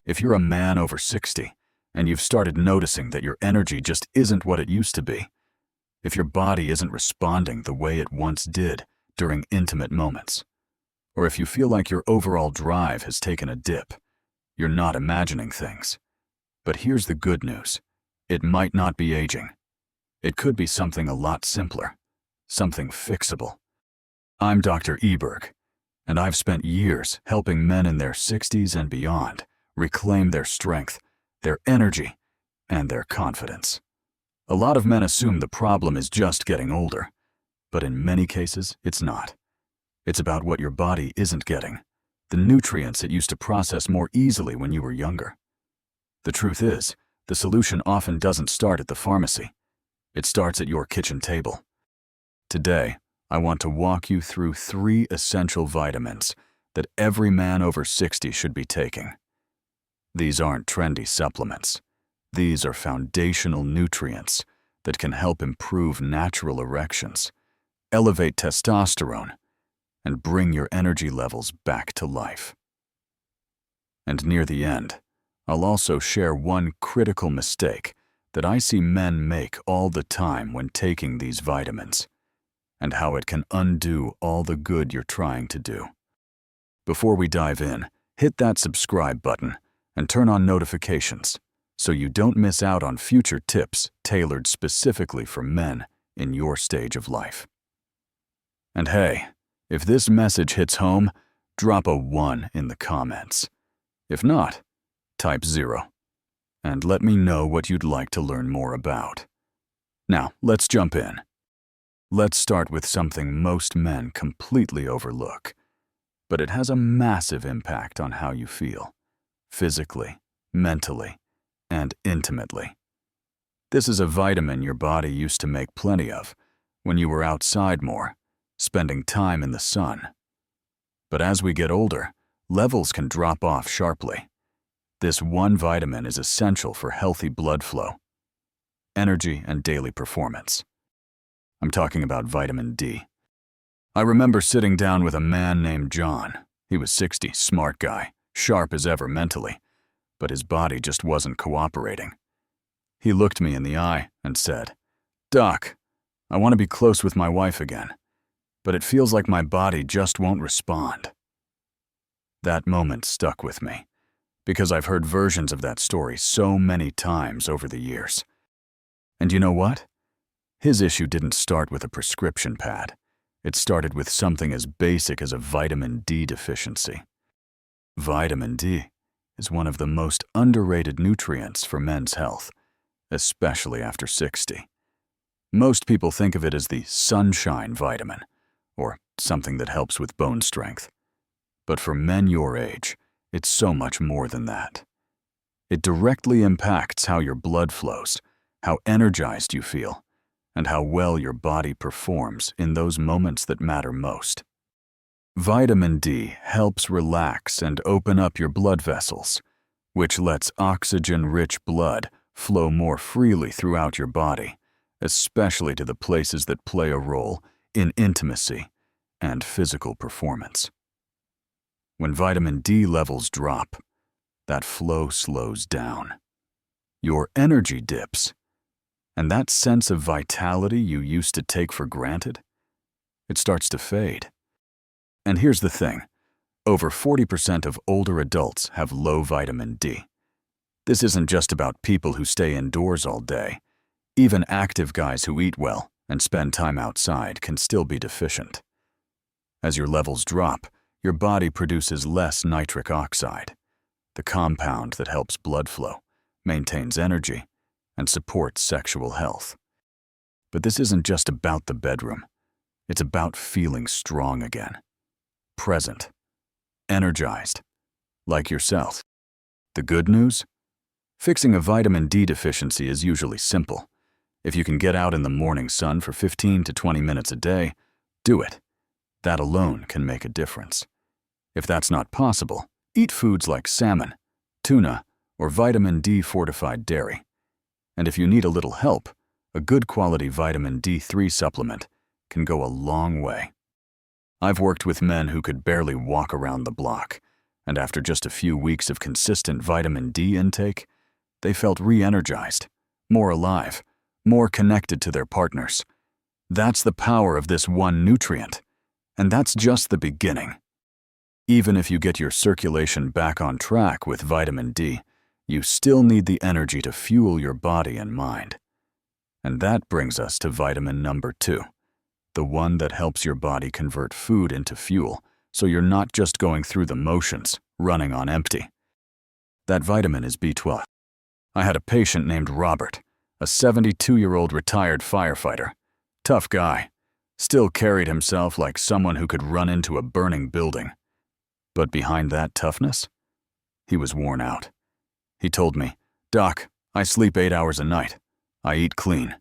If you're a man over 60 and you've started noticing that your energy just isn't what it used to be, if your body isn't responding the way it once did during intimate moments, or if you feel like your overall drive has taken a dip, you're not imagining things. But here's the good news. It might not be aging. It could be something a lot simpler, something fixable. I'm Dr. Eberg, and I've spent years helping men in their 60s and beyond reclaim their strength, their energy, and their confidence. A lot of men assume the problem is just getting older, but in many cases, it's not. It's about what your body isn't getting, the nutrients it used to process more easily when you were younger. The truth is, the solution often doesn't start at the pharmacy. It starts at your kitchen table. Today, I want to walk you through 3 essential vitamins that every man over 60 should be taking. These aren't trendy supplements. These are foundational nutrients that can help improve natural erections, elevate testosterone, and bring your energy levels back to life. And near the end, I'll also share one critical mistake that I see men make all the time when taking these vitamins, and how it can undo all the good you're trying to do. Before we dive in, hit that subscribe button and turn on notifications so you don't miss out on future tips tailored specifically for men in your stage of life. And hey, if this message hits home, drop a 1 in the comments. If not, type 0, and let me know what you'd like to learn more about. Now, let's jump in. Let's start with something most men completely overlook, but it has a massive impact on how you feel, physically, mentally, and intimately. This is a vitamin your body used to make plenty of when you were outside more, spending time in the sun. But as we get older, levels can drop off sharply. This one vitamin is essential for healthy blood flow, energy, and daily performance. I'm talking about vitamin D. I remember sitting down with a man named John. He was 60, smart guy, sharp as ever mentally, but his body just wasn't cooperating. He looked me in the eye and said, "Doc, I want to be close with my wife again, but it feels like my body just won't respond." That moment stuck with me, because I've heard versions of that story so many times over the years. And you know what? His issue didn't start with a prescription pad. It started with something as basic as a vitamin D deficiency. Vitamin D is one of the most underrated nutrients for men's health, especially after 60. Most people think of it as the sunshine vitamin, or something that helps with bone strength. But for men your age, it's so much more than that. It directly impacts how your blood flows, how energized you feel, and how well your body performs in those moments that matter most. Vitamin D helps relax and open up your blood vessels, which lets oxygen-rich blood flow more freely throughout your body, especially to the places that play a role in intimacy and physical performance. When vitamin D levels drop, that flow slows down. Your energy dips, and that sense of vitality you used to take for granted, it starts to fade. And here's the thing, over 40% of older adults have low vitamin D. This isn't just about people who stay indoors all day. Even active guys who eat well and spend time outside can still be deficient. As your levels drop, your body produces less nitric oxide, the compound that helps blood flow, maintains energy, and supports sexual health. But this isn't just about the bedroom. It's about feeling strong again, present, energized, like yourself. The good news? Fixing a vitamin D deficiency is usually simple. If you can get out in the morning sun for 15 to 20 minutes a day, do it. That alone can make a difference. If that's not possible, eat foods like salmon, tuna, or vitamin D fortified dairy. And if you need a little help, a good quality vitamin D3 supplement can go a long way. I've worked with men who could barely walk around the block, and after just a few weeks of consistent vitamin D intake, they felt re-energized, more alive, more connected to their partners. That's the power of this one nutrient, and that's just the beginning. Even if you get your circulation back on track with vitamin D, you still need the energy to fuel your body and mind. And that brings us to vitamin number 2, the one that helps your body convert food into fuel, so you're not just going through the motions, running on empty. That vitamin is B12. I had a patient named Robert, a 72-year-old retired firefighter. Tough guy, still carried himself like someone who could run into a burning building. But behind that toughness, he was worn out. He told me, "Doc, I sleep 8 hours a night. I eat clean.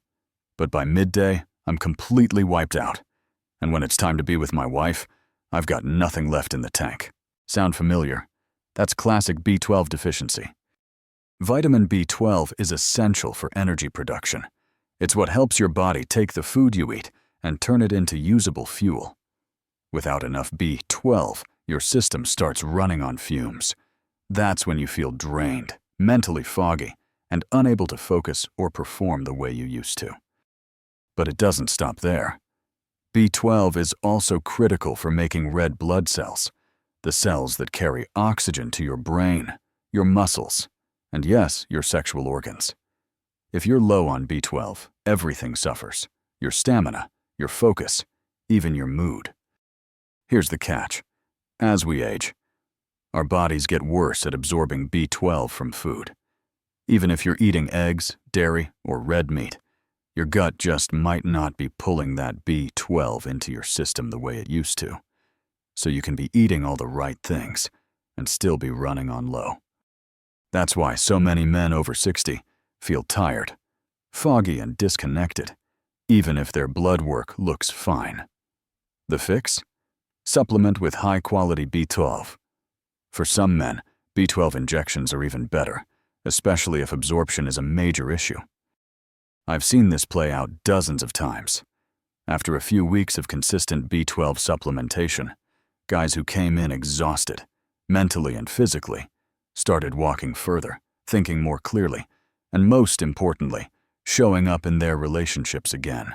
But by midday, I'm completely wiped out. And when it's time to be with my wife, I've got nothing left in the tank." Sound familiar? That's classic B12 deficiency. Vitamin B12 is essential for energy production. It's what helps your body take the food you eat and turn it into usable fuel. Without enough B12, your system starts running on fumes. That's when you feel drained, mentally foggy, and unable to focus or perform the way you used to. But it doesn't stop there. B12 is also critical for making red blood cells, the cells that carry oxygen to your brain, your muscles, and yes, your sexual organs. If you're low on B12, everything suffers. Your stamina, your focus, even your mood. Here's the catch. As we age, our bodies get worse at absorbing B12 from food. Even if you're eating eggs, dairy, or red meat, your gut just might not be pulling that B12 into your system the way it used to. So you can be eating all the right things and still be running on low. That's why so many men over 60 feel tired, foggy, and disconnected, even if their blood work looks fine. The fix? Supplement with high-quality B12. For some men, B12 injections are even better, especially if absorption is a major issue. I've seen this play out dozens of times. After a few weeks of consistent B12 supplementation, guys who came in exhausted, mentally and physically, started walking further, thinking more clearly, and most importantly, showing up in their relationships again.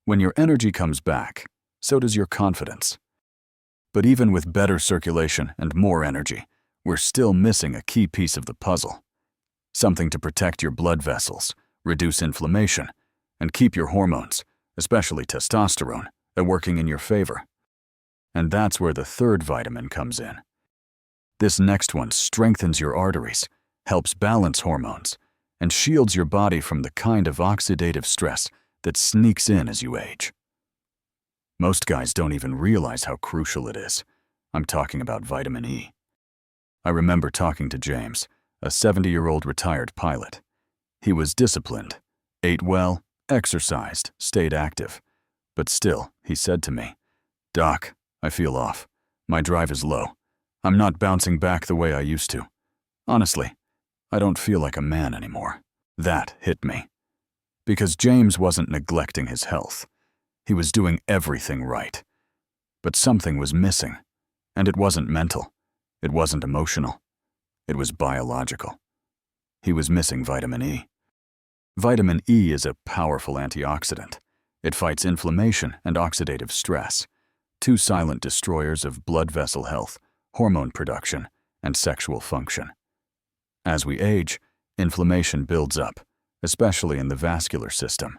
When your energy comes back, so does your confidence. But even with better circulation and more energy, we're still missing a key piece of the puzzle. Something to protect your blood vessels, reduce inflammation, and keep your hormones, especially testosterone, working in your favor. And that's where the third vitamin comes in. This next one strengthens your arteries, helps balance hormones, and shields your body from the kind of oxidative stress that sneaks in as you age. Most guys don't even realize how crucial it is. I'm talking about vitamin E. I remember talking to James, a 70-year-old retired pilot. He was disciplined, ate well, exercised, stayed active. But still, he said to me, "Doc, I feel off. My drive is low. I'm not bouncing back the way I used to. Honestly, I don't feel like a man anymore." That hit me. Because James wasn't neglecting his health. He was doing everything right. But something was missing. And it wasn't mental. It wasn't emotional. It was biological. He was missing vitamin E. Vitamin E is a powerful antioxidant. It fights inflammation and oxidative stress, two silent destroyers of blood vessel health, hormone production, and sexual function. As we age, inflammation builds up, especially in the vascular system.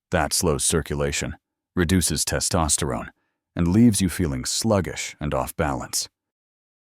That slows circulation, reduces testosterone, and leaves you feeling sluggish and off balance.